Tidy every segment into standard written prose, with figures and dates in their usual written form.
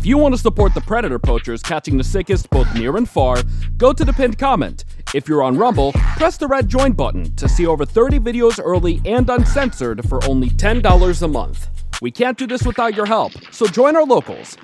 If you want to support the predator poachers catching the sickest both near and far, go to the pinned comment. If you're on Rumble, press the red join button to see over 30 videos early and uncensored for only $10 a month. We can't do this without your help, so join our locals.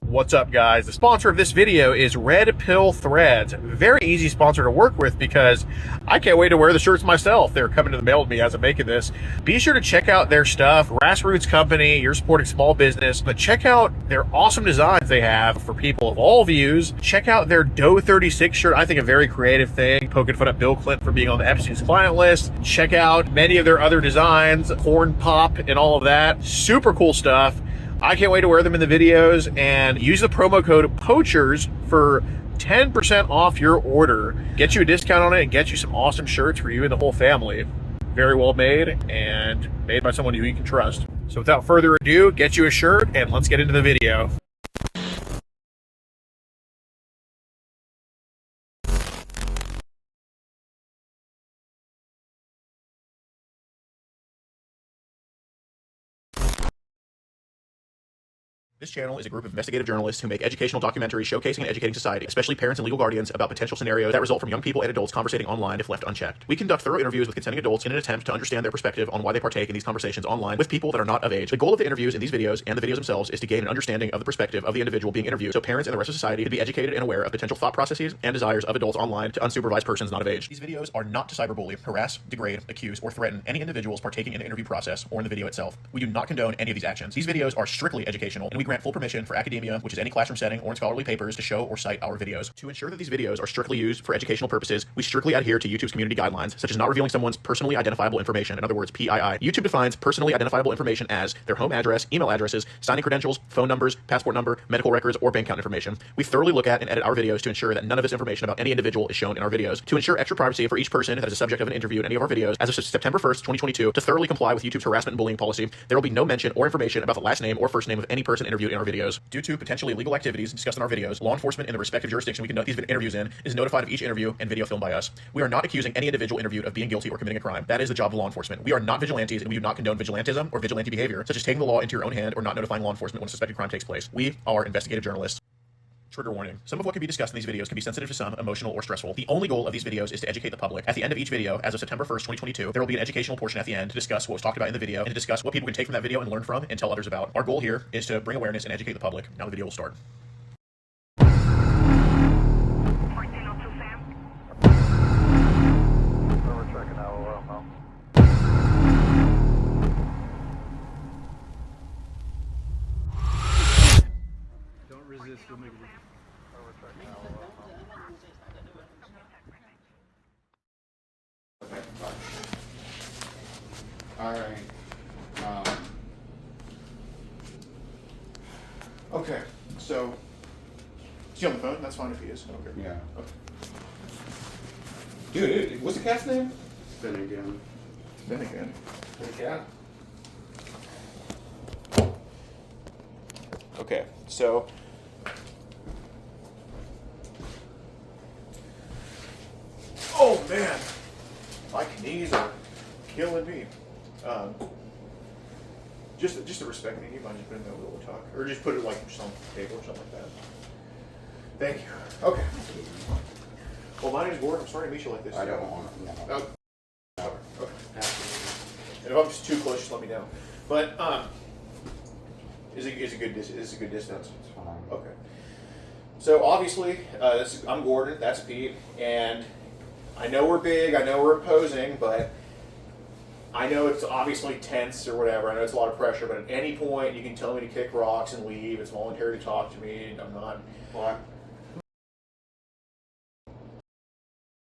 What's up, guys? The sponsor of this video is Red Pill Threads. Very easy sponsor to work with because I can't wait to wear the shirts myself. They're coming to the mail to me as I'm making this. Be sure to check out their stuff. Grassroots company, you're supporting small business, but check out their awesome designs they have for people of all views. Check out their Doe 36 shirt. I think a very creative thing, poking fun at Bill Clinton for being on the Epstein's client list. Check out many of their other designs, corn pop and all of that. Super cool stuff. I can't wait to wear them in the videos, and use the promo code POACHERS for 10% off your order. Get you a discount on it and get you some awesome shirts for you and the whole family. Very well made and made by someone who you can trust. So without further ado, get you a shirt and let's get into the video. This channel is a group of investigative journalists who make educational documentaries showcasing and educating society, especially parents and legal guardians, about potential scenarios that result from young people and adults conversating online if left unchecked. We conduct thorough interviews with consenting adults in an attempt to understand their perspective on why they partake in these conversations online with people that are not of age. The goal of the interviews in these videos and the videos themselves is to gain an understanding of the perspective of the individual being interviewed, so parents and the rest of society can be educated and aware of potential thought processes and desires of adults online to unsupervised persons not of age. These videos are not to cyberbully, harass, degrade, accuse, or threaten any individuals partaking in the interview process or in the video itself. We do not condone any of these actions. These videos are strictly educational, and we grant full permission for academia, which is any classroom setting or in scholarly papers, to show or cite our videos. To ensure that these videos are strictly used for educational purposes, we strictly adhere to YouTube's community guidelines, such as not revealing someone's personally identifiable information, in other words, PII. YouTube defines personally identifiable information as their home address, email addresses, signing credentials, phone numbers, passport number, medical records, or bank account information. We thoroughly look at and edit our videos to ensure that none of this information about any individual is shown in our videos. To ensure extra privacy for each person that is a subject of an interview in any of our videos, as of September 1st, 2022, to thoroughly comply with YouTube's harassment and bullying policy, there will be no mention or information about the last name or first name of any person interviewed in our videos. Due to potentially illegal activities discussed in our videos, law enforcement in the respective jurisdiction we conduct these interviews in is notified of each interview and video filmed by us. We are not accusing any individual interviewed of being guilty or committing a crime. That is the job of law enforcement. We are not vigilantes, and we do not condone vigilantism or vigilante behavior, such as taking the law into your own hand or not notifying law enforcement when a suspected crime takes place. We are investigative journalists. Trigger warning. Some of what can be discussed in these videos can be sensitive to some, emotional, or stressful. The only goal of these videos is to educate the public. At the end of each video, as of September 1st, 2022, there will be an educational portion at the end to discuss what was talked about in the video and to discuss what people can take from that video and learn from and tell others about. Our goal here is to bring awareness and educate the public. Now the video will start. You'll make it. Okay, fine. All right. Okay, so is he on the phone? That's fine if he is. Okay. Yeah. Okay. Dude, what's the cat's name? Finnegan. Finnegan. The cat. Okay, so oh man, my knees are killing me. Just a respect thing. You might just bring that little talk, or just put it like just on the table or something like that. Thank you. Okay. Well, my name's Gordon. I'm sorry to meet you like this. I don't want it. No. Okay. And if I'm just too close, just let me know. But is a good distance. It's fine. Okay. So obviously, I'm Gordon. That's Pete, and I know we're big. I know we're imposing, but I know it's obviously tense or whatever. I know it's a lot of pressure, but at any point you can tell me to kick rocks and leave. It's voluntary to talk to me. I'm not. Well,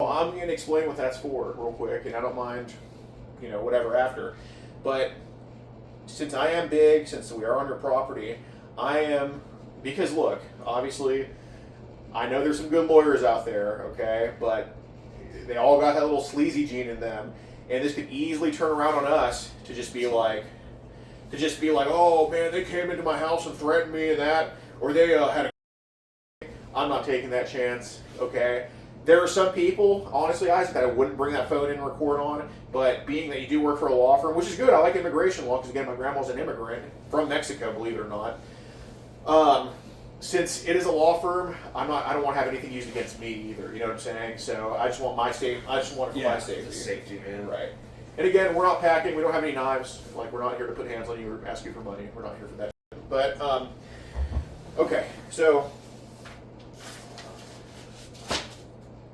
I'm going to explain what that's for real quick, and I don't mind, whatever after. But since I am big, since we are on your property, because look, obviously, I know there's some good lawyers out there, okay, but they all got that little sleazy gene in them, and this could easily turn around on us to just be like, oh man, they came into my house and threatened me and that, or they had a. I'm not taking that chance, okay? There are some people, honestly, Isaac, that I wouldn't bring that phone in and record on, but being that you do work for a law firm, which is good, I like immigration law, because again, my grandma's an immigrant from Mexico, believe it or not. Since it is a law firm, I don't want to have anything used against me either. You know what I'm saying? So I just want my safety. I just want it for my safety. Safety, man. Right. And again, we're not packing. We don't have any knives. Like, we're not here to put hands on you or ask you for money. We're not here for that. But okay. So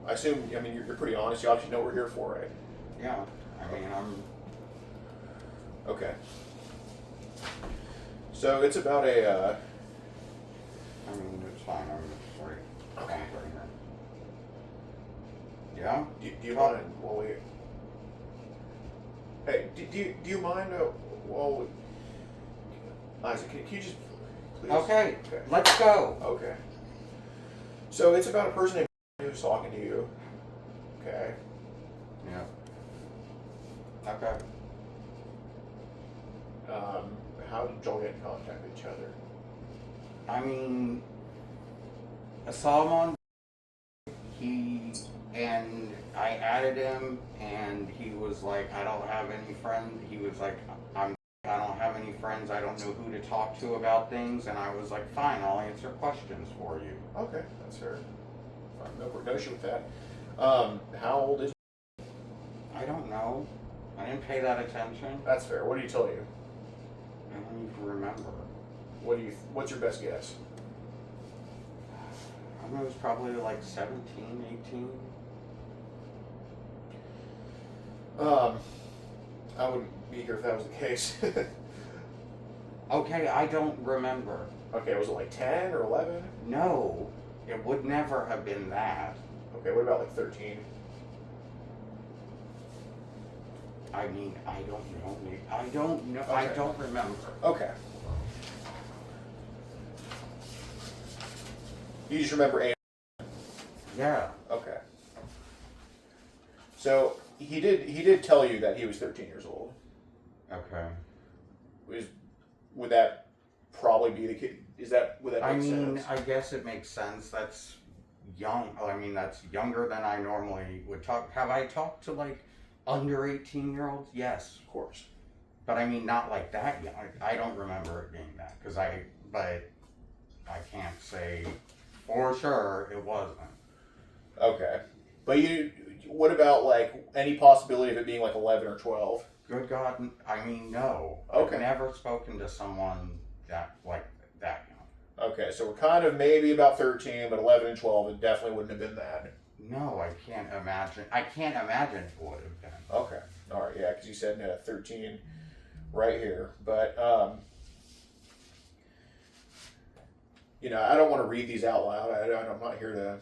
I assume. I mean, you're pretty honest. You obviously know what we're here for, right? Yeah. I mean, I'm. Okay. So it's about a. I mean, it's fine. I'm just like. Okay. Yeah. Do you mind? Well, we. Hey, do you mind? Well, Isaac, can you just please? Okay. Let's go. Okay. So it's about a person named who's talking to you. Okay. Yeah. Okay. How did y'all get in contact with each other? I mean, I saw him on. I added him, and he was like, I don't have any friends. He was like, I don't have any friends. I don't know who to talk to about things. And I was like, fine, I'll answer questions for you. Okay, that's fair. Fine, no issue with that. How old is he? I don't know. I didn't pay that attention. That's fair. What did he tell you? I don't even remember. What's your best guess? I don't know, it was probably like 17, 18. I wouldn't be here if that was the case. Okay, I don't remember. Okay, was it like 10 or 11? No, it would never have been that. Okay, what about like 13? I mean, I don't know. I don't know. Okay. I don't remember. Okay. You just remember A. Yeah. Okay. So he did tell you that he was 13 years old. Okay. Would that probably be the kid? Would that I make mean, sense? I guess it makes sense. That's young. I mean, that's younger than I normally would talk. Have I talked to like under 18-year-olds? Yes. Of course. But I mean, not like that young. I don't remember it being that but I can't say for sure it wasn't. Okay. But what about like any possibility of it being like 11 or 12? Good God, I mean, no. Okay. I've never spoken to someone that young. Okay, so we're kind of maybe about 13, but 11 and 12, it definitely wouldn't have been that. No, I can't imagine. I can't imagine it would have been. Okay. All right, yeah, because you said 13 right here. But, I don't want to read these out loud. I'm not here to,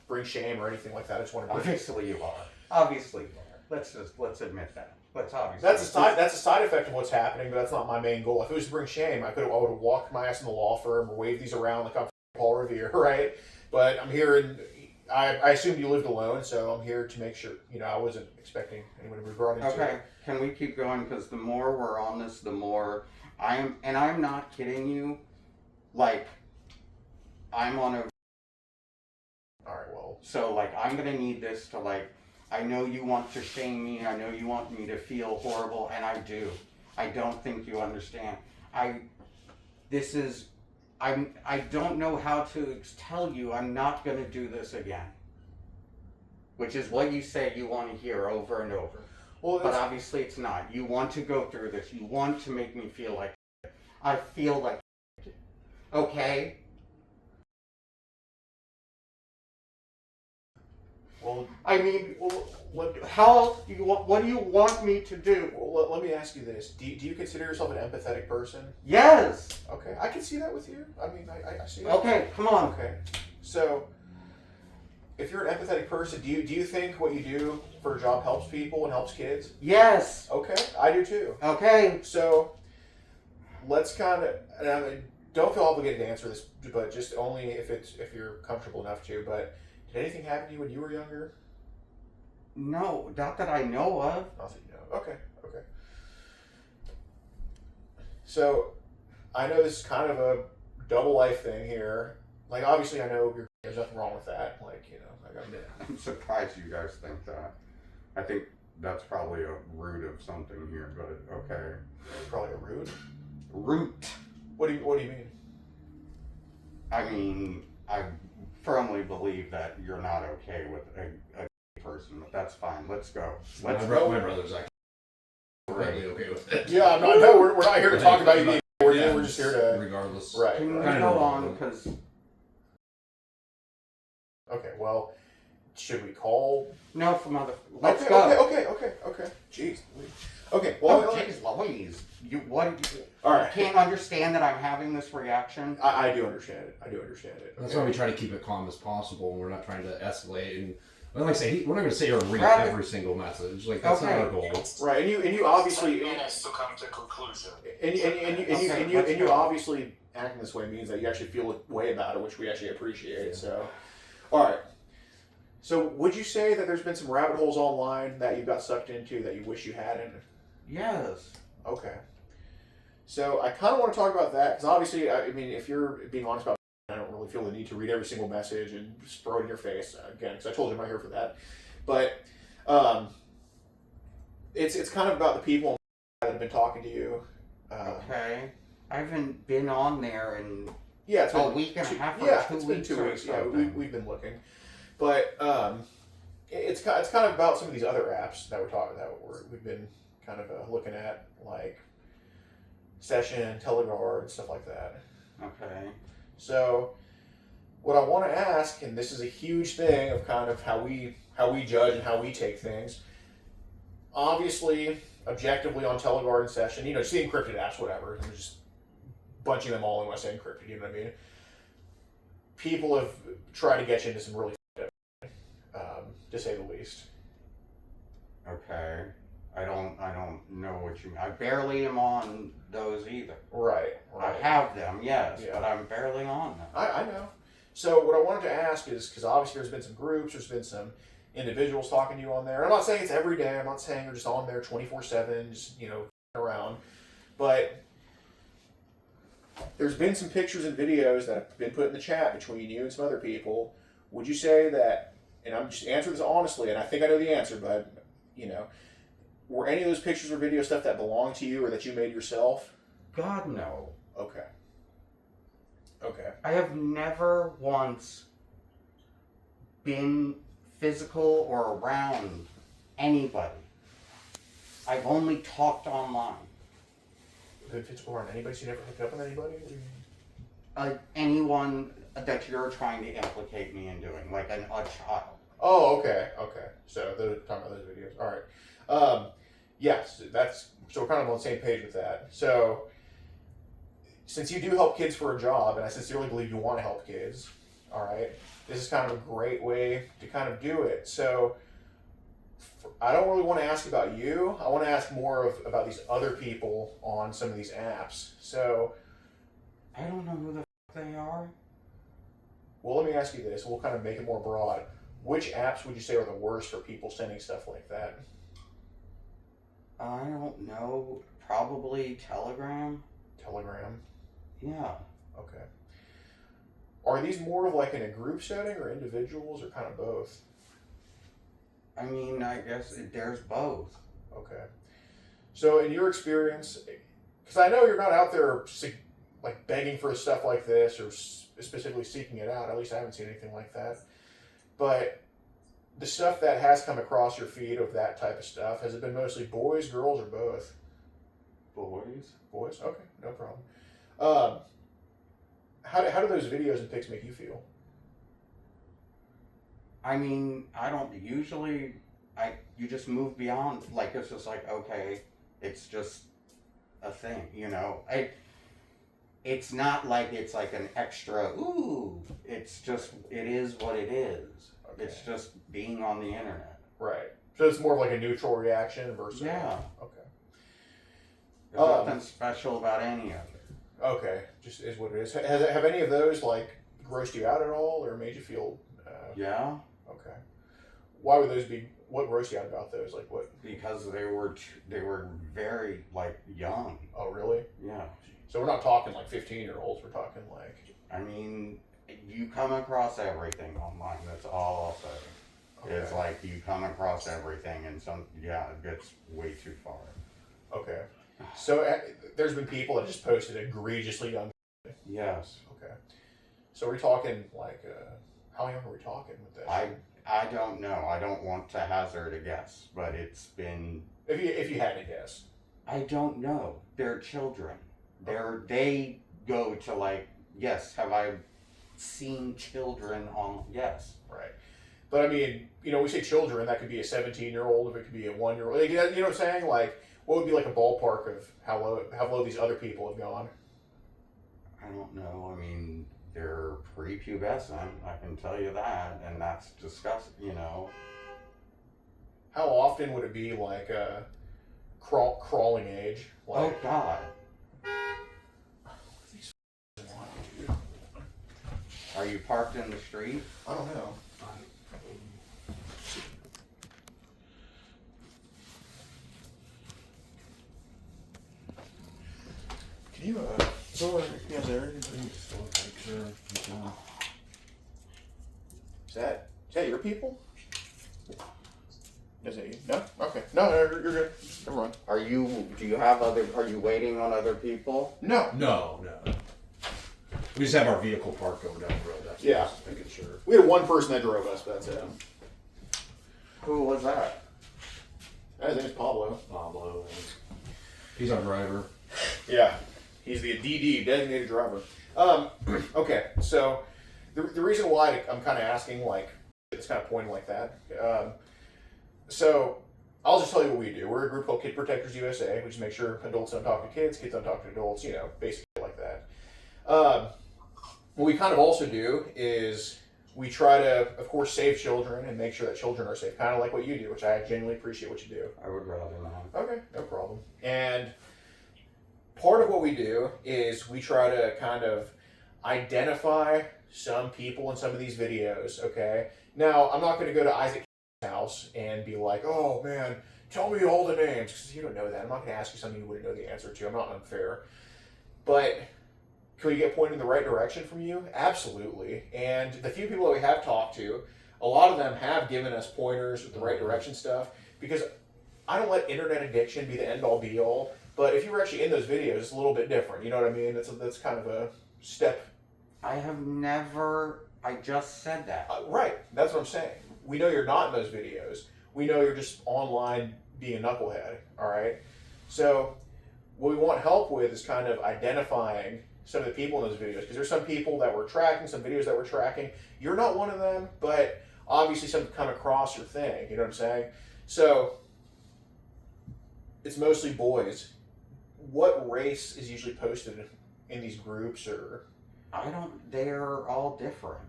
bring shame or anything like that. I just want to. Obviously you are. Obviously you are. Let's admit that. Let's obviously. That's a side effect of what's happening, but that's not my main goal. If it was to bring shame, I would have walked my ass in the law firm or waved these around like I'm Paul Revere, right? But I'm here, and I assumed you lived alone, so I'm here to make sure. I wasn't expecting anyone to be brought into it. Okay, can we keep going? Because the more we're on this, the more I'm not kidding you. Like, I'm on a. All right, well. So like, I'm gonna need this to like. I know you want to shame me. I know you want me to feel horrible, and I do. I don't think you understand. I don't know how to tell you I'm not going to do this again. Which is what you say you want to hear over and over. Well, but obviously it's not. You want to go through this. You want to make me feel like shit. I feel like shit. Okay? Well, I mean, what do you want me to do? Well, let me ask you this. Do you consider yourself an empathetic person? Yes! Okay, I can see that with you. I mean, I see that. Okay, come on. Okay, so if you're an empathetic person, do you think what you do for a job helps people and helps kids? Yes! Okay, I do too. Okay. So let's kind of, and I mean, don't feel obligated to answer this, but just only if you're comfortable enough to, but did anything happen to you when you were younger? No, not that I know of. Not that you know. Okay. So, I know this is kind of a double life thing here. Like, obviously, I know there's nothing wrong with that. Like, I'm surprised you guys think that. I think that's probably a root of something here, but okay. Probably a root. Root. What do you mean? I mean, I firmly believe that you're not okay with a person, but that's fine. Let's go. Let's go. My brother's actually completely okay with it. Yeah, I'm not. No, we're not here to talk about you being. We're just here to. Regardless. Right. Can we Kind go of on? Because Okay. Well, should we call? no, from other. Let's Okay. go. Okay. Jeez. Okay. Well. Oh, jeez, Louise. You what? All right. You can't understand that I'm having this reaction. I do understand it. That's okay? why we try to keep it calm as possible, and we're not trying to escalate. And like I say, we're not going to sit here and read Right. every single message. Like that's Okay. not our goal. Right. And you obviously. minutes to come to conclusion. And you obviously acting this way means that you actually feel a way about it, which we actually appreciate. So, all right. So, would you say that there's been some rabbit holes online that you got sucked into that you wish you hadn't? Yes. Okay. So, I kind of want to talk about that because obviously, I mean, if you're being honest about it, I don't really feel the need to read every single message and just throw it in your face again because I told you I'm not here for that. But it's kind of about the people that have been talking to you. Okay. I haven't been on there in Yeah, it's been a week and a half or yeah, 2 it's been weeks. 2 or weeks. Yeah, something. we've been looking, but it's kind of about some of these other apps that we've been kind of looking at, like Session, Teleguard, stuff like that. Okay. So, what I want to ask, and this is a huge thing of kind of how we judge and how we take things. Obviously, objectively on Teleguard and Session, just the encrypted apps, whatever. I'm just bunching them all in when I say encrypted. You know what I mean? People have tried to get you into some really to say the least. Okay. I don't know what you mean. I barely am on those either. Right. I have them, yes, Yeah. but I'm barely on them. I know. So what I wanted to ask is, because obviously there's been some groups, there's been some individuals talking to you on there. I'm not saying it's every day. I'm not saying you're just on there 24/7, just around. But there's been some pictures and videos that have been put in the chat between you and some other people. Would you say that? And I'm just answering this honestly, and I think I know the answer, but were any of those pictures or video stuff that belonged to you or that you made yourself? God, no. Okay. I have never once been physical or around anybody. I've only talked online. Good physical around anybody, so you never hooked up with anybody? What do you mean? Anyone that you're trying to implicate me in doing, like a child. Oh, okay. So they're talking about those videos. All right. Yes, so we're kind of on the same page with that. So since you do help kids for a job, and I sincerely believe you want to help kids, all right, this is kind of a great way to kind of do it. So I don't really want to ask about you. I want to ask more about these other people on some of these apps. So I don't know who the they are. well, let me ask you this. We'll kind of make it more broad. Which apps would you say are the worst for people sending stuff like that? I don't know. Probably Telegram. Telegram? Yeah. Okay. Are these more of like in a group setting or individuals or kind of both? I mean, I guess there's both. Okay. So in your experience, because I know you're not out there like begging for stuff like this or specifically seeking it out. At least I haven't seen anything like that. But the stuff that has come across your feed of that type of stuff, has it been mostly boys, girls, or both? Boys? Boys? Okay, no problem. How do those videos and pics make you feel? I mean, I don't usually. You just move beyond. Like it's just like okay, it's just a thing, It's not like it's like an extra. Ooh, it's just it is what it is. Okay. It's just being on the internet. Right. So it's more of like a neutral reaction versus. Yeah. Okay. There's nothing special about any of it. Okay, just is what it is. Have any of those like grossed you out at all, or made you feel? Yeah. Okay. Why would those be? What grossed you out about those? Like what? Because they were very like young. Oh, really? Yeah. So we're not talking like 15-year-olds. We're talking like. I mean, you come across everything online. That's all I'll say. Okay. It's like you come across everything, and it gets way too far. Okay. So there's been people that just posted egregiously young. Yes. Okay. So we're talking like, how young are we talking with this? I don't know. I don't want to hazard a guess, but it's been. If you had to guess. I don't know. They're children. They go to like, yes, have I seen children on, yes. Right. But I mean, you know, we say children, that could be a 17-year-old, if it could be a 1-year-old. Like, you know what I'm saying? Like, what would be like a ballpark of how low these other people have gone? I don't know. I mean, they're prepubescent, I can tell you that, and that's disgusting, you know. How often would it be like a crawling age? Like, Oh, God. Are you parked in the street? I don't know. Can you, so, you guys there? Is that your people? Is it you? No? Okay. No, you're good. Never mind. Are you waiting on other people? No. No. We just have our vehicle parked going down the road. That's Yeah. just making sure. We had one person that drove us, but that's it. Who was that? His name is Pablo. Pablo. He's our driver. Yeah. He's the DD, designated driver. Okay, so the reason why I'm kind of asking, like, it's kind of pointing like that. So I'll just tell you what we do. We're a group called Kid Protectors USA. We just make sure adults don't talk to kids don't talk to adults, you know, basically like that. What we kind of also do is we try to, of course, save children and make sure that children are safe, kind of like what you do, which I genuinely appreciate what you do. I would rather not. Okay, no problem. And part of what we do is we try to kind of identify some people in some of these videos, okay? Now, I'm not going to go to Isaac's house and be like, oh, man, tell me all the names, because you don't know that. I'm not going to ask you something you wouldn't know the answer to. I'm not unfair. But can we get pointed in the right direction from you? Absolutely. And the few people that we have talked to, a lot of them have given us pointers with the right direction stuff, because I don't let internet addiction be the end-all, be-all. But if you were actually in those videos, it's a little bit different. You know what I mean? That's kind of a step. I just said that. Right. That's what I'm saying. We know you're not in those videos. We know you're just online being a knucklehead. All right? So what we want help with is kind of identifying some of the people in those videos. Because there's some people that we're tracking, some videos that we're tracking. You're not one of them, but obviously some come across your thing. You know what I'm saying? So it's mostly boys. What race is usually posted in these groups, or? They're all different.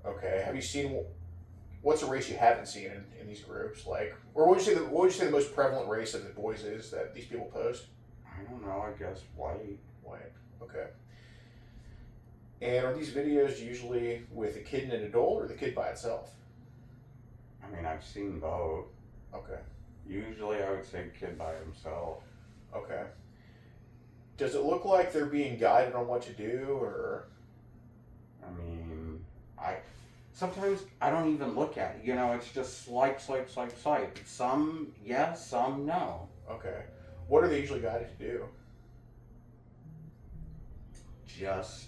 Okay. Have you seen, what's a race you haven't seen in these groups? Like, or what would you say the most prevalent race of the boys is that these people post? I don't know, I guess white. White. Okay. And are these videos usually with a kid and an adult, or the kid by itself? I mean, I've seen both. Okay. Usually I would say kid by himself. Okay. Does it look like they're being guided on what to do, or? I mean, sometimes I don't even look at it. You know, it's just swipe. Some yes, some no. Okay. What are they usually guided to do? Just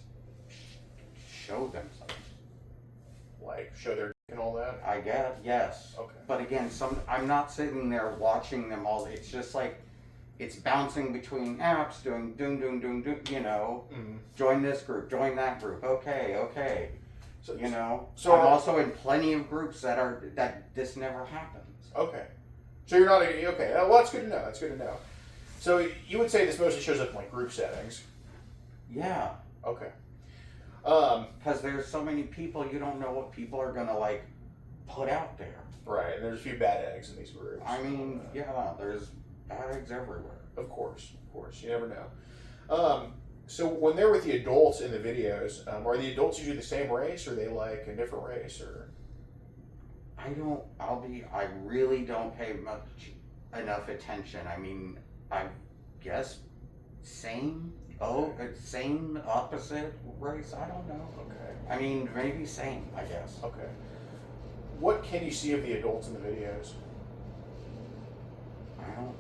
show themselves. Like, show their dick and all that? I guess, yes. Okay. But again, I'm not sitting there watching them all. It's just like, it's bouncing between apps, doing, you know, join this group, join that group, okay. So, you know, so I'm also in plenty of groups that this never happens. Okay. So you're not, okay, well that's good to know. So you would say this mostly shows up in like group settings? Yeah. Okay. Because there's so many people, you don't know what people are going to like put out there. Right, and there's a few bad eggs in these groups. I mean, yeah, there's bad eggs everywhere. Of course, you never know. So when they're with the adults in the videos, are the adults usually the same race, or are they like a different race, or? I really don't pay enough attention. I mean, I guess same opposite race, I don't know. Okay. I mean, maybe same, I guess. Okay. What can you see of the adults in the videos?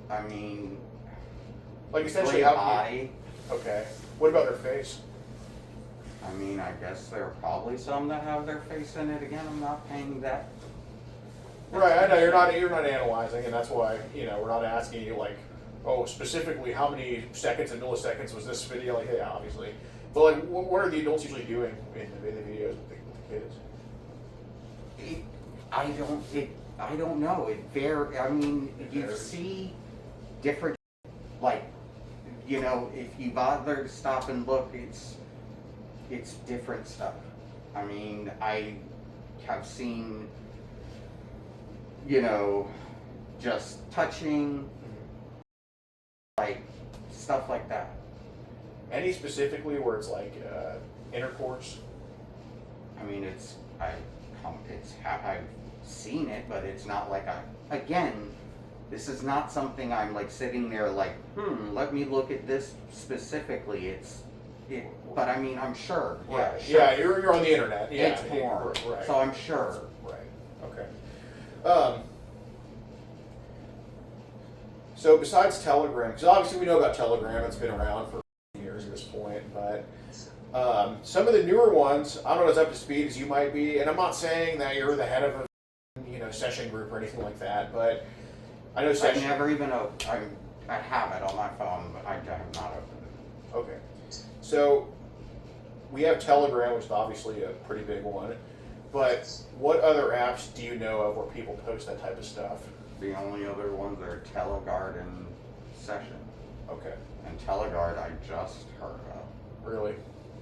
I mean, like essentially their how body. Okay. What about their face? I mean, I guess there are probably some that have their face in it. Again, I'm not paying that. Right, I know you're not analyzing, and that's why we're not asking you like, oh, specifically how many seconds and milliseconds was this video? Like, yeah, obviously, but like, what are the adults usually doing in the videos with the kids? I don't know. I mean, you see different, like, if you bother to stop and look, it's different stuff. I mean, I have seen, just touching, like, stuff like that. Any specifically where it's like intercourse? I mean, I've seen it, but it's not like again, this is not something I'm like sitting there like, let me look at this specifically. But I mean, I'm sure. Yeah, Right. sure. Yeah, you're on the internet. Yeah, It's porn. Right. So I'm sure. Right. Okay. So besides Telegram, because obviously we know about Telegram, it's been around for years at this point, but some of the newer ones, I don't know as up to speed as you might be, and I'm not saying that you're the head of a session group or anything like that, but I know session. I never even I have it on my phone, but I have not opened it. Okay. So we have Telegram, which is obviously a pretty big one, but what other apps do you know of where people post that type of stuff? The only other ones are Teleguard and Session. Okay. And Teleguard I just heard of. Really?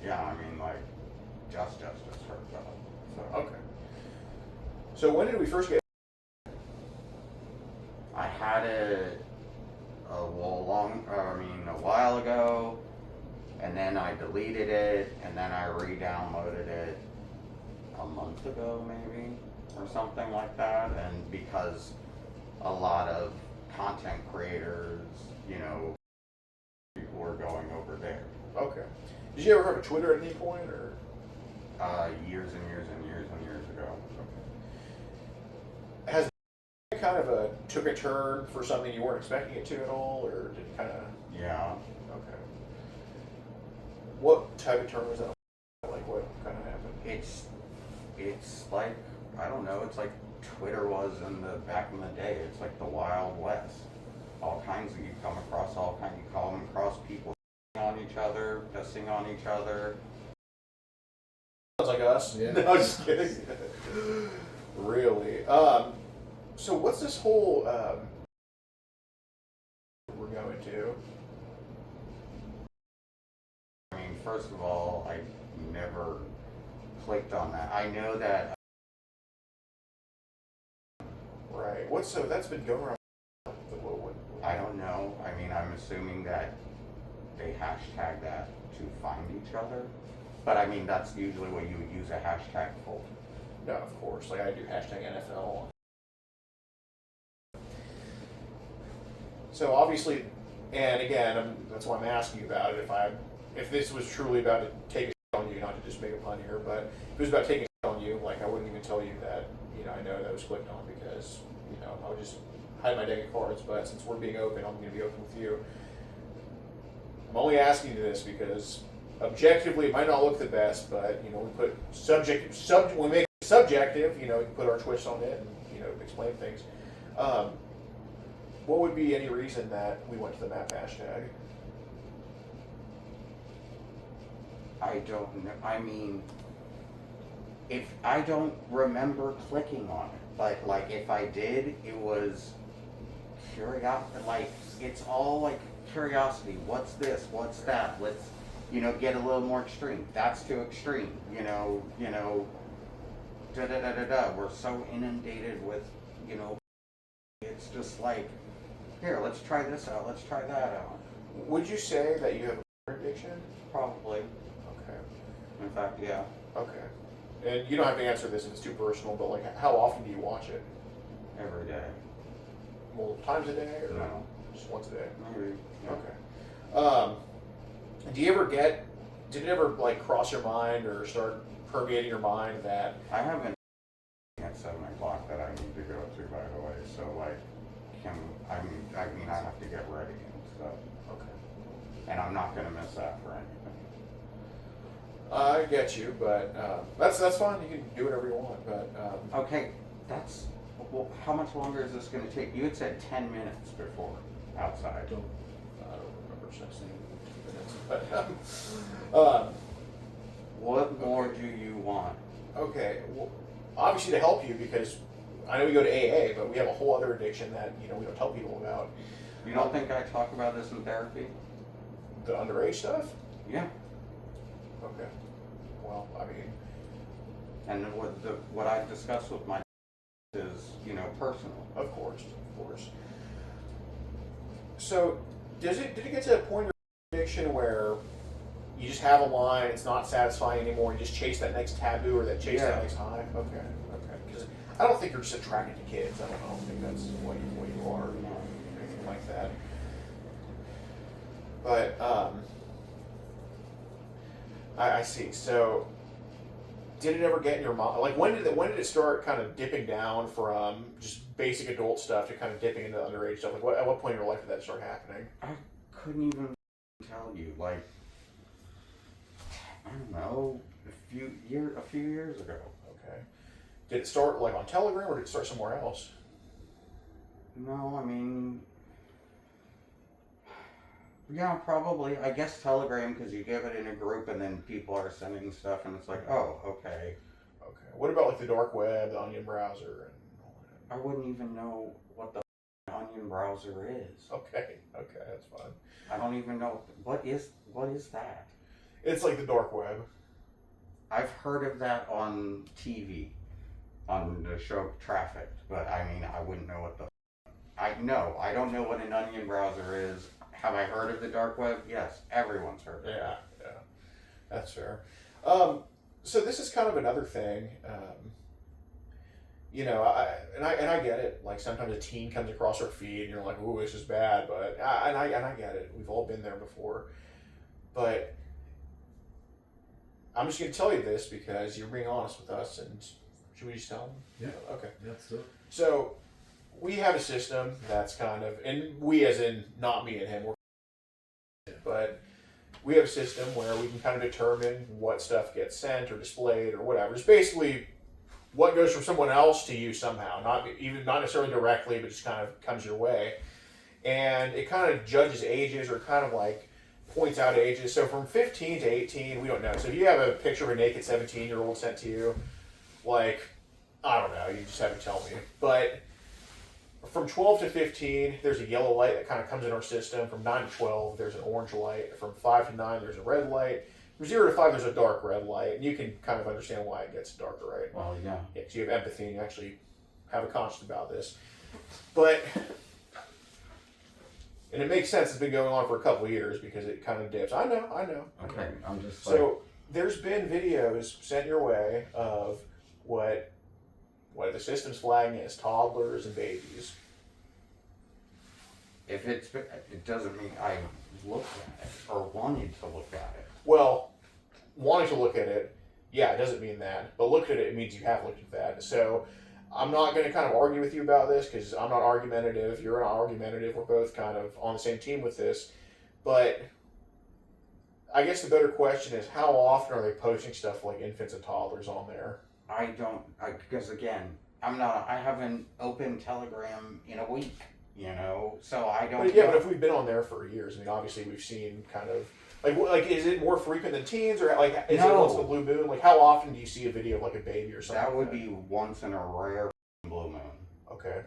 Yeah, I mean, like, just heard of it. So. Okay. So when did we first get? I had it a while ago, and then I deleted it, and then I re-downloaded it a month ago, maybe, or something like that. And because a lot of content creators, people were going over there. Okay. Did you ever have a Twitter at any point, or? Years and years and years and years ago. Has it kind of took a turn for something you weren't expecting it to at all, or did it kind of? Yeah. Okay. What type of turn was that? Like, what kind of happened? It's like, I don't know, it's like Twitter was back in the day. It's like the Wild West. All kinds of, you come across people on each other, pissing on each other. Sounds like us. Yeah. No, just kidding. Really? So what's this whole we're going to? I mean, first of all, I never clicked on that. I know that. Right. That's been going around. I don't know. I mean, I'm assuming that they hashtag that to find each other. But I mean, that's usually what you would use a hashtag for. No, of course. Like I do hashtag NFL. So obviously, and again, that's why I'm asking you about it. If this was truly about to take a shit on you, not to just make a pun here, but if it was about taking a shit on you, like I wouldn't even tell you that. I know that was clicked on because I would just hide my deck of cards. But since we're being open, I'm going to be open with you. I'm only asking you this because objectively it might not look the best, but we put we make it subjective. We can put our twist on it and explain things. What would be any reason that we went to the map hashtag? I don't know. I mean, if I don't remember clicking on it, like if I did, it was curiosity. Like it's all like curiosity. What's this? What's that? Let's get a little more extreme. That's too extreme. Da da da da da. We're so inundated with it's just like, here, let's try this out. Let's try that out. Would you say that you have a addiction? Probably. Okay. In fact, yeah. Okay. And you don't have to answer this if it's too personal, but like, how often do you watch it? Every day. Multiple times a day, or No. just once a day? Maybe. Yeah. Okay. Did it ever like cross your mind or start permeating your mind that? I haven't at 7 o'clock that I need to go to, by the way. So like, I mean, I have to get ready and stuff. Okay. And I'm not gonna miss that for anything. I get you, but that's fine. You can do whatever you want. But Okay, that's, well, how much longer is this gonna take? You had said 10 minutes before outside. I don't remember saying 2 minutes. But What more do you want? okay, well, obviously to help you because I know we go to AA, but we have a whole other addiction that we don't tell people about. You don't think I talk about this in therapy? The underage stuff. Yeah. Okay. Well, I mean, And what I discuss with my is, personal. of course. So, did it get to a point of addiction where you just have a line, it's not satisfying anymore, you just chase that next taboo or that chase that next high? Okay. Because I don't think you're just attracted to kids. I don't think that's what you are, or anything like that. But I see. So, did it ever get in your mind? Like, when did it start kind of dipping down from just basic adult stuff to kind of dipping into underage stuff? Like, at what point in your life did that start happening? I couldn't even tell you. Like, I don't know, a few years ago. Okay. Did it start like on Telegram or did it start somewhere else? No, I mean, yeah, probably. I guess Telegram, because you give it in a group and then people are sending stuff and it's like, oh, okay. Okay. What about like the dark web, the Onion browser, and all that? I wouldn't even know what the Onion browser is. Okay, that's fine. I don't even know what is that. It's like the dark web. I've heard of that on TV, on the show Trafficked, but I mean, I wouldn't know what the. I don't know what an onion browser is. Have I heard of the dark web? Yes, everyone's heard of it. Yeah, that's fair. So this is kind of another thing. I get it. Like sometimes a teen comes across our feed and you're like, "Ooh, this is bad," but I get it. We've all been there before. But I'm just going to tell you this because you're being honest with us, and should we just tell them? Yeah. Okay. That's it. So we have a system that's kind of, and we as in not me and him, but we have a system where we can kind of determine what stuff gets sent or displayed or whatever. It's basically what goes from someone else to you somehow, not necessarily directly, but just kind of comes your way. And it kind of judges ages or kind of like points out ages. So from 15 to 18, we don't know. So if you have a picture of a naked 17-year-old sent to you, like, I don't know, you just have to tell me. But from 12 to 15, there's a yellow light that kind of comes in our system. From 9 to 12, there's an orange light. From 5 to 9, there's a red light. From 0 to 5, there's a dark red light. And you can kind of understand why it gets darker, right? Well, yeah. Yeah, because you have empathy and you actually have a conscience about this. But, and it makes sense, it's been going on for a couple of years because it kind of dips. I know. Okay, I'm just So, there's been videos sent your way of what the system's flagging as toddlers and babies. if it doesn't mean I looked at it or wanted to look at it. Well, wanting to look at it, yeah, it doesn't mean that. But look at it means you have looked at that. So I'm not going to kind of argue with you about this because I'm not argumentative. You're not argumentative. We're both kind of on the same team with this. But I guess the better question is how often are they posting stuff like infants and toddlers on there? Because again, I haven't opened Telegram in a week, so I don't. But yeah, but if we've been on there for years, I mean, obviously we've seen kind of like is it more frequent than teens or like is it once in a blue moon? Like how often do you see a video of like a baby or something? That would be once in a rare blue moon. Okay.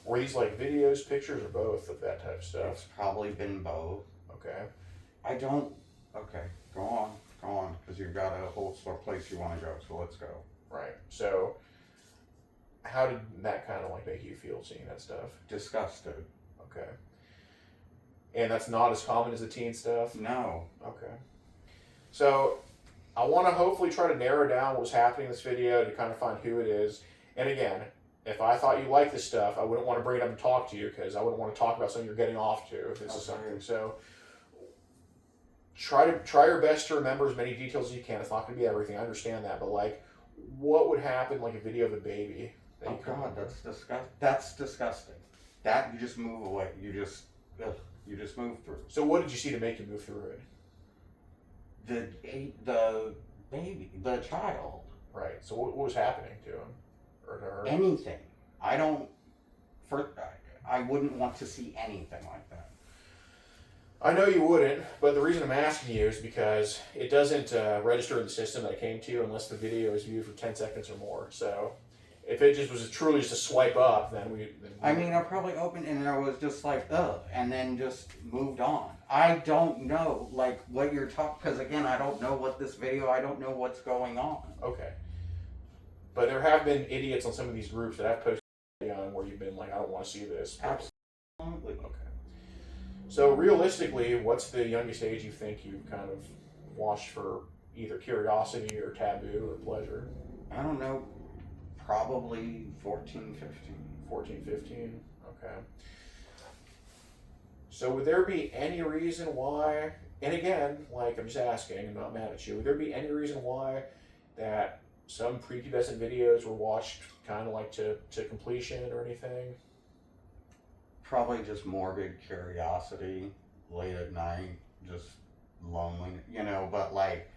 Were these like videos, pictures, or both of that type of stuff? It's probably been both. Okay. Okay, go on, because you've got a whole place you want to go, so let's go. Right. So, how did that kind of like make you feel seeing that stuff? Disgusted. Okay. And that's not as common as the teen stuff? No. Okay. So, I want to hopefully try to narrow down what was happening in this video to kind of find who it is. And again, if I thought you liked this stuff, I wouldn't want to bring it up and talk to you because I wouldn't want to talk about something you're getting off to if this is something. So, try your best to remember as many details as you can. It's not going to be everything. I understand that, but like, what would happen like a video of a baby? Oh God, that's disgusting. That you just move away. You just move through. So what did you see to make you move through it? The baby, the child. Right. So what was happening to him or to her? Anything. I wouldn't want to see anything like that. I know you wouldn't, but the reason I'm asking you is because it doesn't register in the system that it came to you unless the video is viewed for 10 seconds or more. So if it just was truly just a swipe up, then I mean, I probably opened and I was just like, ugh, and then just moved on. I don't know, like, what you're talking, because again, I don't know what this video, I don't know what's going on. Okay. But there have been idiots on some of these groups that I've posted on where you've been like, I don't want to see this. Absolutely. Okay. So realistically, what's the youngest age you think you've kind of watched for either curiosity or taboo or pleasure? I don't know, probably 14, 15. 14, 15? Okay. So would there be any reason why, and again, like I'm just asking, I'm not mad at you, would there be any reason why that some prepubescent videos were watched kind of like to completion or anything? Probably just morbid curiosity, late at night, just lonely, but like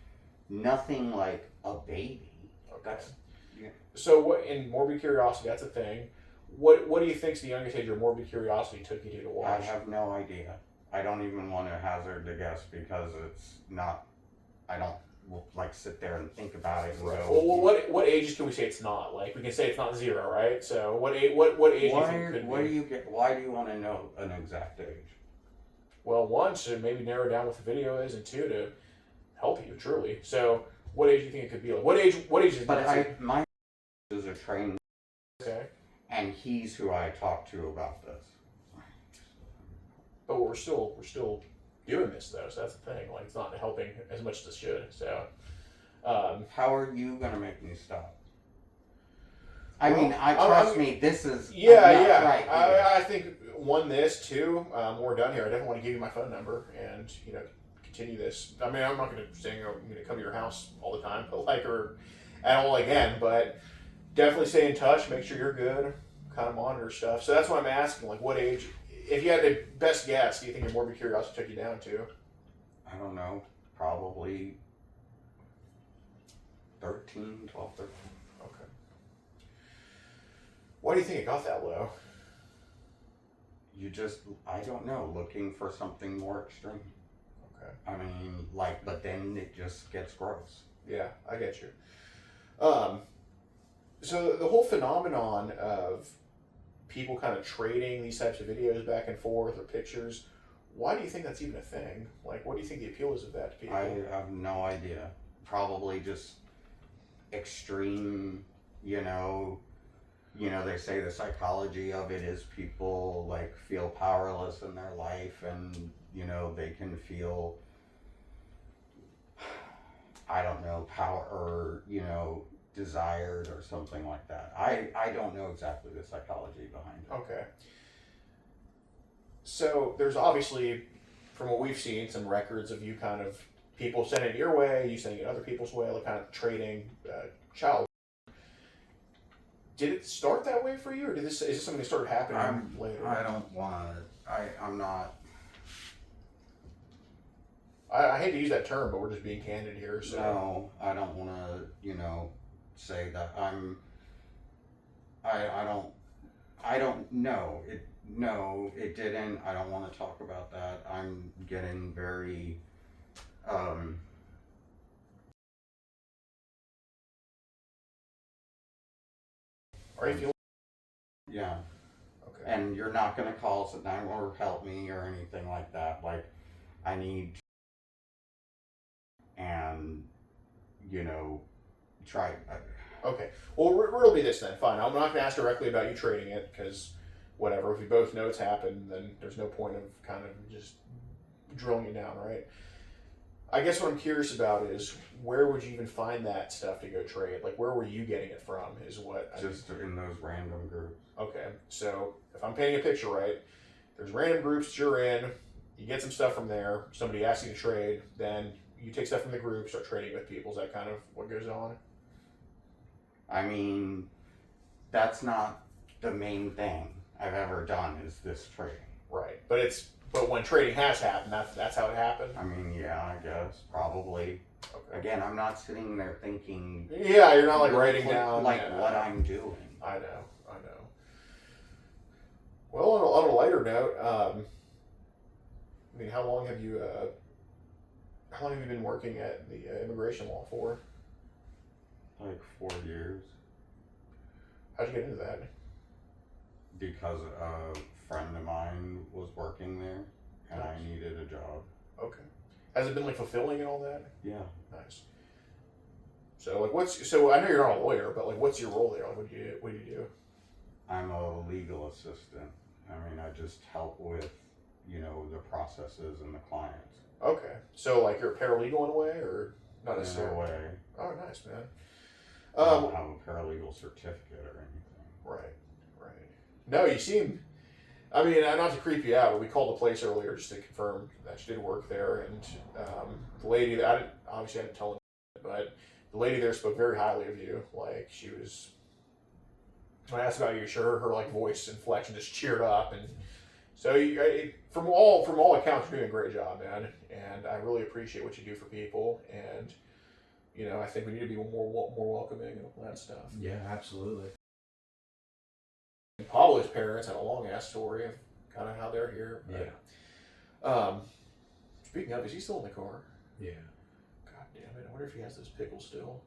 nothing like a baby. Okay. So what in morbid curiosity, that's a thing. What do you think's the youngest age your morbid curiosity took you to watch? I have no idea. I don't even want to hazard to guess because it's not. I don't like sit there and think about it. And Right. go, Well, what ages can we say it's not? Like we can say it's not 0, right? So what age? What age do you think it could be? Why do you want to know an exact age? Well, one, to maybe narrow down what the video is, and two, to help you truly. So what age do you think it could be? Like what age? What age is? But my is a trained. Okay. And he's who I talk to about this. But we're still doing this though, so that's the thing. Like it's not helping as much as it should. So how are you gonna make me stop? Well, Trust me. This is yeah. Right. I think this, two. When we're done here, I definitely want to give you my phone number and continue this. I mean, I'm not going to say I'm going to come to your house all the time, but or at all again. But definitely stay in touch. Make sure you're good. Kind of monitor stuff. So that's why I'm asking. Like, what age? If you had a best guess, do you think your morbid curiosity took you down to? I don't know. Probably 12, 13. Okay. Why do you think it got that low? I don't know, looking for something more extreme. Okay. I mean, but then it just gets gross. Yeah, I get you. So the whole phenomenon of people kind of trading these types of videos back and forth or pictures, why do you think that's even a thing? Like, what do you think the appeal is of that to people? I have no idea. Probably just extreme, they say the psychology of it is people like feel powerless in their life and, they can feel, I don't know, power or, desired or something like that. I don't know exactly the psychology behind it. Okay. So there's obviously, from what we've seen, some records of you kind of people sending it your way, you sending it other people's way, like kind of trading child. Did it start that way for you, or is this something that started happening later? I don't want to. I'm not. I hate to use that term, but we're just being candid here. So. No, I don't want to, say that I'm. I don't know. No, it didn't. I don't want to talk about that. I'm getting very. Are you feeling? Yeah. Okay. And you're not going to call us at night or help me or anything like that. Like, I need. And, try. Okay. Well, it'll be this then. Fine. I'm not going to ask directly about you trading it because, whatever. If we both know it's happened, then there's no point of kind of just drilling it down, right? I guess what I'm curious about is where would you even find that stuff to go trade? Like, where were you getting it from? Is what Just in those random groups. Okay. So if I'm painting a picture right, there's random groups that you're in. You get some stuff from there. Somebody asks you to trade. Then you take stuff from the group, start trading with people. Is that kind of what goes on? I mean, that's not the main thing I've ever done is this trading. Right. But it's But when trading has happened, that's how it happened. I mean, yeah, I guess probably. Okay. Again, I'm not sitting there thinking. Yeah, you're not like writing down like what I'm doing. I know. Well, on a lighter note, I mean, how long have you been working at the immigration law for? Like 4 years. How'd you get into that? Because a friend of mine was working there, and I needed a job. Okay. Has it been like fulfilling and all that? Yeah. Nice. So like, so I know you're not a lawyer, but like, what's your role there? Like, what do you do? I'm a legal assistant. I mean, I just help with, the processes and the clients. Okay. So like, you're a paralegal in a way, or not necessarily? In a way. Oh, nice, man. I don't have a paralegal certificate or anything. Right. No, you seem. I mean, not to creep you out, but we called the place earlier just to confirm that she did work there, and the lady that I didn't tell her, but the lady there spoke very highly of you. Like, she was. When I asked about you, sure, her like voice inflection just cheered up, and so from all accounts, you're doing a great job, man. And I really appreciate what you do for people, and I think we need to be more welcoming and all that stuff. Yeah, absolutely. Pablo's parents had a long ass story of kind of how they're here. Yeah. Speaking of, is he still in the car? Yeah. God damn it! I wonder if he has those pickles still.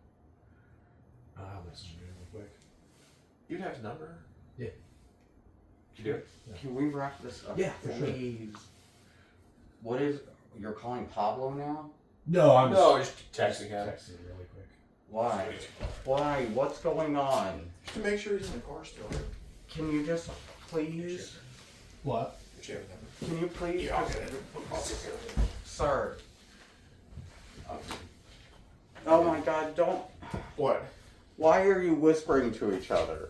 I'll message him real quick. You'd have his number. Yeah. You do it. Can we wrap this up? Yeah, for sure. Please. What is? You're calling Pablo now? No, I'm just texting him. Texting him really quick. Why? Why? What's going on? Just to make sure he's in the car still. Can you just please? What? You have his number. Can you please? Yeah, I'll get it. Sir. Oh my God! Don't. What? Why are you whispering to each other?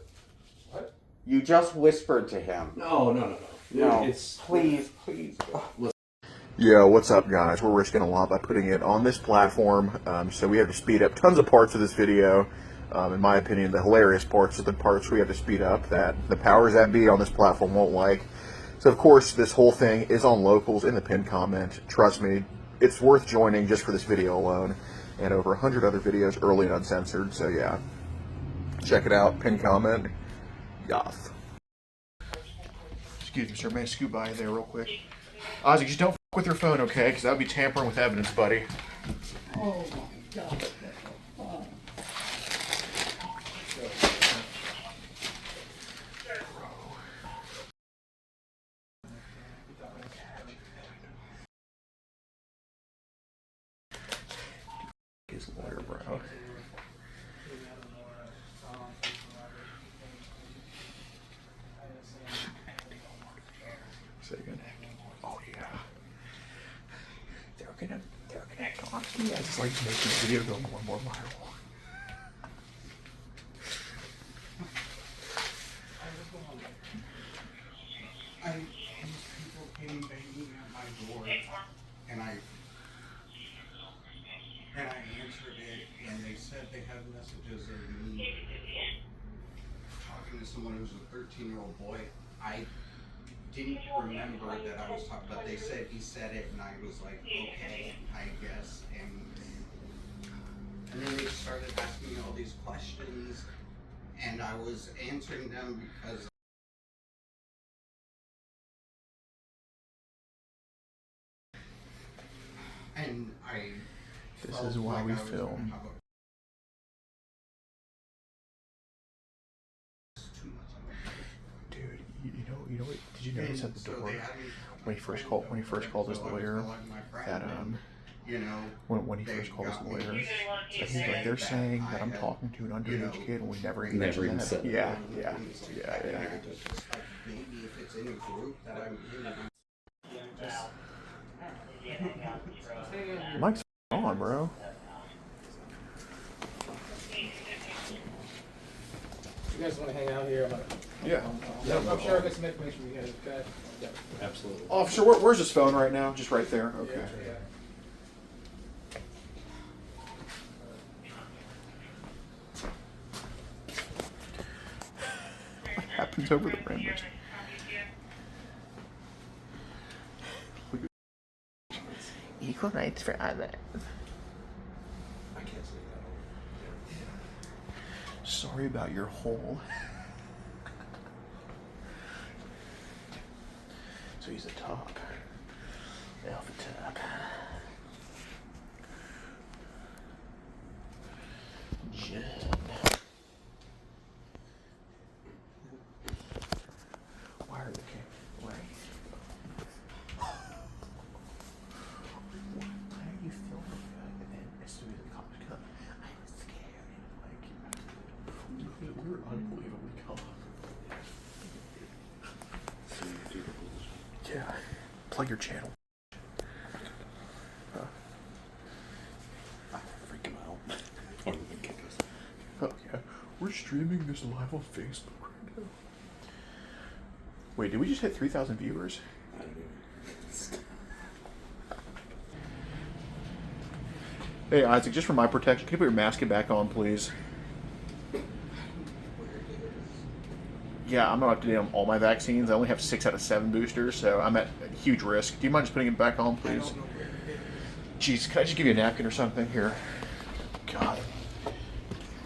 What? You just whispered to him. No. No. It's please. Yo, what's up, guys? We're risking a lot by putting it on this platform, so we have to speed up tons of parts of this video. In my opinion, the hilarious parts are the parts we have to speed up that the powers that be on this platform won't like. So, of course, this whole thing is on locals in the pinned comment. Trust me, it's worth joining just for this video alone, and over 100 other videos early and uncensored. So, yeah, check it out. Pinned comment. Yoth. Excuse me, sir. May I scoot by there real quick? Ozzy, just don't f with your phone, okay? Because that would be tampering with evidence, buddy. Oh my God. His lawyer, bro. Say again. Oh yeah. They're gonna talk to me. I just like to make this video go more and more viral. These people came banging at my door, and I answered it, and they said they had messages of me talking to someone who's a 13-year-old boy. I didn't remember that I was talking, but they said he said it, and I was like, okay, I guess. And then they started asking me all these questions, and I was answering them because This is why we film. Dude, you know what? Did you notice at the door when he first called his lawyer that when he first called his lawyer that he's like, they're saying that I'm talking to an underage kid and we never even said that. Yeah. maybe if it's in a group that I'm in. Mike's on, bro. You guys want to hang out here? Yeah. I'm sure I'll get some information for you guys, okay? Yeah. Absolutely. Officer, where's his phone right now? Just right there. Okay. Yeah. What happens over the rim? nice for that. I can't say that. Sorry about your hole. So he's the top. Alpha top. Jen. Why are the camera? Why? Why are you filming that? And then as soon as the cops come, I was scared. Like, we're unbelievably calm. Yeah. Plug your channel. Freak him out. Oh yeah. We're streaming this live on Facebook right now. Wait, did we just hit 3,000 viewers? I don't know. Hey Isaac, just for my protection, can you put your mask back on, please? Yeah, I'm not up to date on all my vaccines. I only have 6 out of 7 boosters, so I'm at huge risk. Do you mind just putting it back on, please? Jeez, can I just give you a napkin or something? Here. God.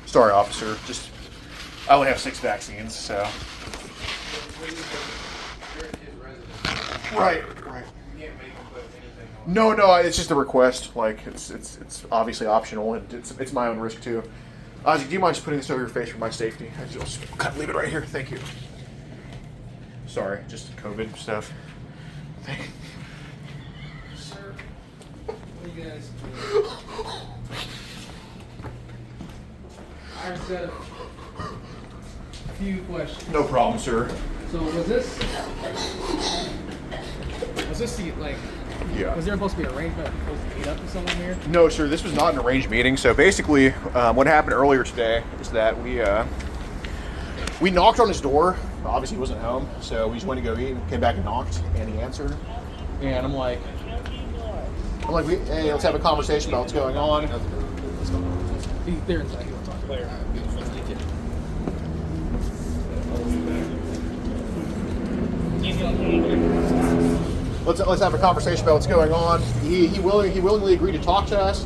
Sorry, officer. Just, I only have 6 vaccines, so. Right. No, it's just a request. Like, it's obviously optional, and it's my own risk too. Isaac, do you mind just putting this over your face for my safety? I just leave it right here. Thank you. Sorry, just COVID stuff. Thank you. Sir, what are you guys doing? I just got a few questions. No problem, sir. So was this the, like, Yeah. was there supposed to be an arrangement supposed to meet up with someone here? No, sir. This was not an arranged meeting. So basically, what happened earlier today is that we knocked on his door. Obviously, he wasn't home, so we just went to go eat and came back and knocked, and he answered. And I'm like, hey, let's have a conversation about what's going on. They're inside. You want to talk to them? Let's have a conversation about what's going on. He willingly agreed to talk to us.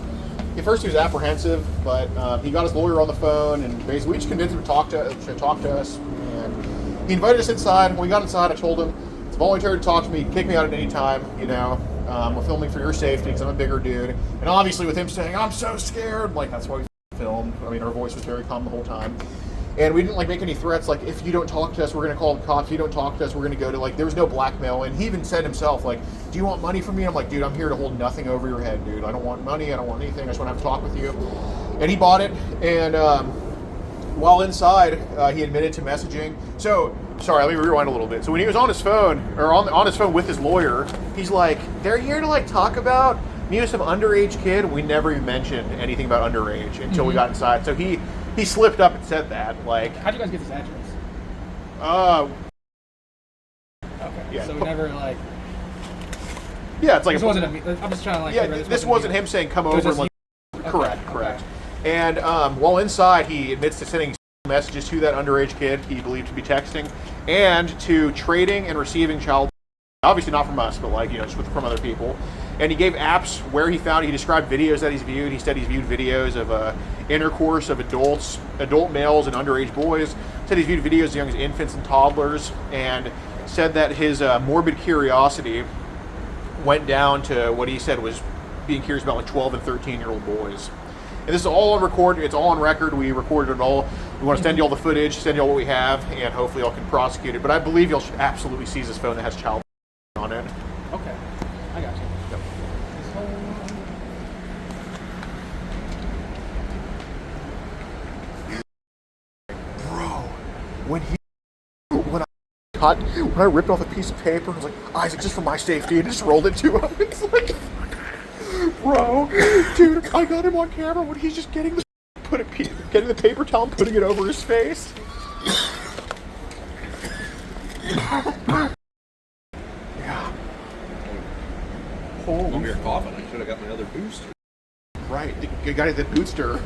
At first, he was apprehensive, but he got his lawyer on the phone, and basically we just convinced him to talk to us. And he invited us inside. When we got inside, I told him it's voluntary to talk to me. Kick me out at any time. You know, we're filming for your safety because I'm a bigger dude. And obviously, with him saying I'm so scared, like that's why we filmed. I mean, our voice was very calm the whole time. And we didn't make any threats like, if you don't talk to us, we're going to call the cops. If you don't talk to us, we're going to go to, there was no blackmail. And he even said himself, do you want money from me? I'm like, dude, I'm here to hold nothing over your head, dude. I don't want money. I don't want anything. I just want to have a talk with you. And he bought it. And while inside, he admitted to messaging. So, sorry, let me rewind a little bit. So when he was on his phone, or on his phone with his lawyer, he's like, they're here to talk about me with some underage kid. We never even mentioned anything about underage until we got inside. So he slipped up and said that. How'd you guys get this address? Okay. Yeah. So we never Yeah, it's like this wasn't I'm just trying to yeah. This wasn't him saying come over. Okay. Correct. And while inside, he admits to sending messages to that underage kid he believed to be texting, and to trading and receiving child. Obviously not from us, but just from other people. And he gave apps where he found it. He described videos that he's viewed. He said he's viewed videos of intercourse of adult males and underage boys. Said he's viewed videos as young as infants and toddlers, and said that his morbid curiosity went down to what he said was being curious about 12 and 13-year-old boys. And this is all on record. It's all on record. We recorded it all. We want to send you all the footage, send you all what we have, and hopefully y'all can prosecute it. But I believe y'all should absolutely seize this phone that has child on it. Okay. I got you. Yep. When I ripped off a piece of paper, I was like, Isaac, just for my safety, and just rolled it to him. It's like, bro, dude, I got him on camera when he's just getting the paper towel and putting it over his face. Yeah. Holy. Over here coughing. I should have got my other booster. Right, you got the bootster.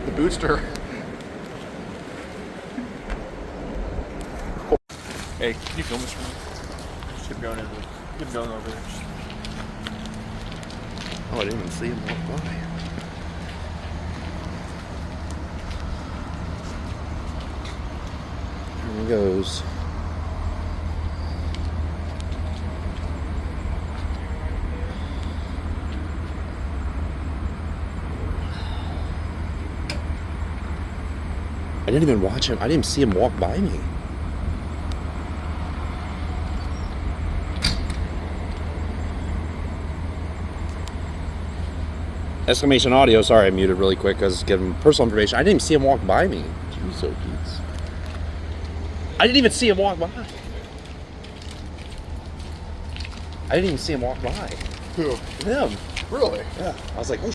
The bootster. Hey, can you film this for me? Just keep going over there. Oh, I didn't even see him walk by. There he goes. I didn't even watch him. I didn't even see him walk by me. Exclamation audio. Sorry, I muted really quick because giving personal information. I didn't even see him walk by me. Jeez, so Pete's. I didn't even see him walk by. I didn't even see him walk by. Who? Him. Really? Yeah. I was like, oh.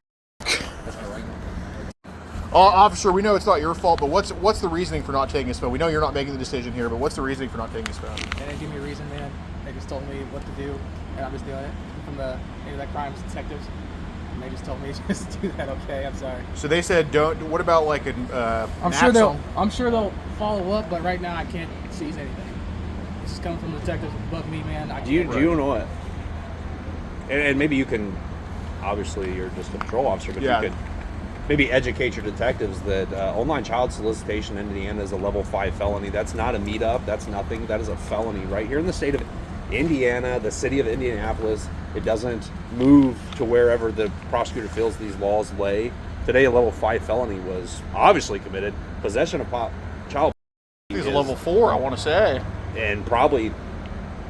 Officer, we know it's not your fault, but what's the reasoning for not taking his phone? We know you're not making the decision here, but what's the reasoning for not taking his phone? They didn't give me a reason, man. They just told me what to do, and I'm just doing it. From the that crimes detectives, and they just told me just to do that. Okay, I'm sorry. So they said don't. What about like an? I'm sure they'll follow up, but right now I can't seize anything. This is coming from the detectives above me, man. Do you know what? And maybe you can. Obviously, you're just a patrol officer, but you could maybe educate your detectives that online child solicitation in Indiana is a level 5 felony. That's not a meetup. That's nothing. That is a felony right here in the state of Indiana, the city of Indianapolis. It doesn't move to wherever the prosecutor feels these laws lay. Today, a level 5 felony was obviously committed. Possession of child. It's a level 4, I want to say. And probably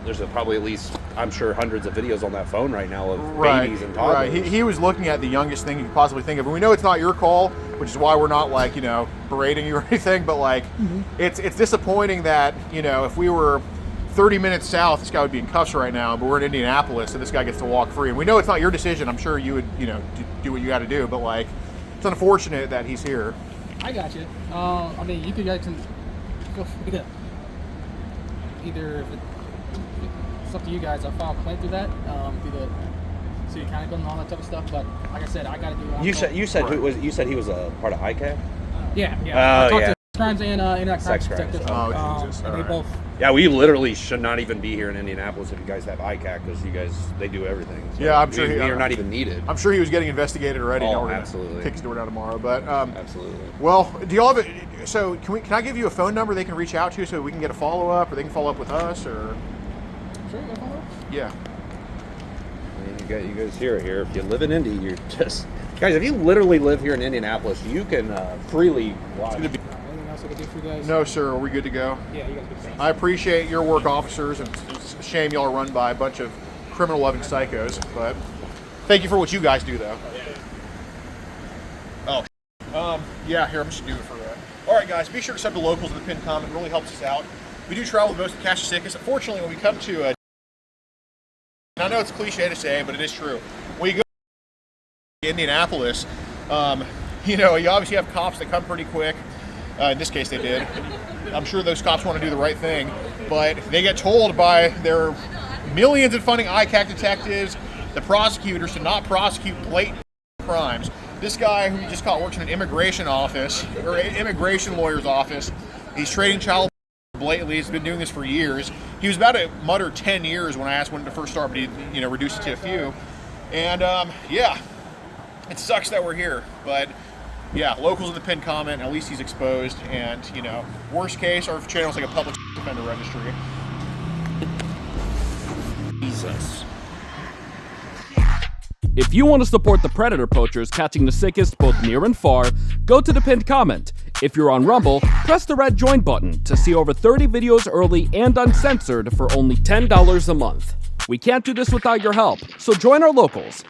there's probably at least, I'm sure, hundreds of videos on that phone right now of babies and toddlers. Right. He was looking at the youngest thing you could possibly think of. And we know it's not your call, which is why we're not like, berating you or anything. But like, it's disappointing that, if we were 30 minutes south, this guy would be in cuffs right now. But we're in Indianapolis, so this guy gets to walk free. And we know it's not your decision. I'm sure you would, do what you got to do. But like, it's unfortunate that he's here. I got you. I mean, you could feel free to either if it's up to you guys. I'll file a complaint through that, through the city county building and all that type of stuff. But like I said, I got to do. You said he was a part of ICAP? Yeah. I talked to crimes and crimes sex crimes. detectives. Oh, Jesus! And they both. Yeah, we literally should not even be here in Indianapolis if you guys have ICAC because they do everything. So yeah, I'm sure we are not even needed. I'm sure he was getting investigated already. Oh, absolutely. Kick his door down tomorrow, but absolutely. Well, do y'all have it? So can I give you a phone number they can reach out to so we can get a follow up, or they can follow up with us, or? Sure, you want to follow up? Yeah. I mean, you guys hear it here. If you live in Indy, you're just guys. If you literally live here in Indianapolis, you can freely watch. Anything else I can do for you guys? No, sir. Are we good to go? Yeah, you guys good things. I appreciate your work, officers, and it's a shame y'all are run by a bunch of criminal-loving psychos. But thank you for what you guys do, though. Oh, yeah. Here, I'm just doing it for that. All right, guys. Be sure to sub to locals in the pinned comment. It really helps us out. We do travel with most of the cash the sickest. Unfortunately, when we come to and I know it's cliche to say, but it is true. When you go to Indianapolis, you obviously have cops that come pretty quick. In this case, they did. I'm sure those cops want to do the right thing, but they get told by their millions of funding ICAC detectives, the prosecutors, to not prosecute blatant crimes. This guy who we just caught works in an immigration office, or an immigration lawyer's office. He's trading child blatantly. He's been doing this for years. He was about to mutter 10 years when I asked when to first start, but he reduced it to a few. And yeah, it sucks that we're here, but yeah, locals in the pinned comment. At least he's exposed, and worst case, our channel's like a public defender registry. Jesus. If you want to support the predator poachers catching the sickest both near and far, go to the pinned comment. If you're on Rumble, press the red join button to see over 30 videos early and uncensored for only $10 a month. We can't do this without your help, so join our locals.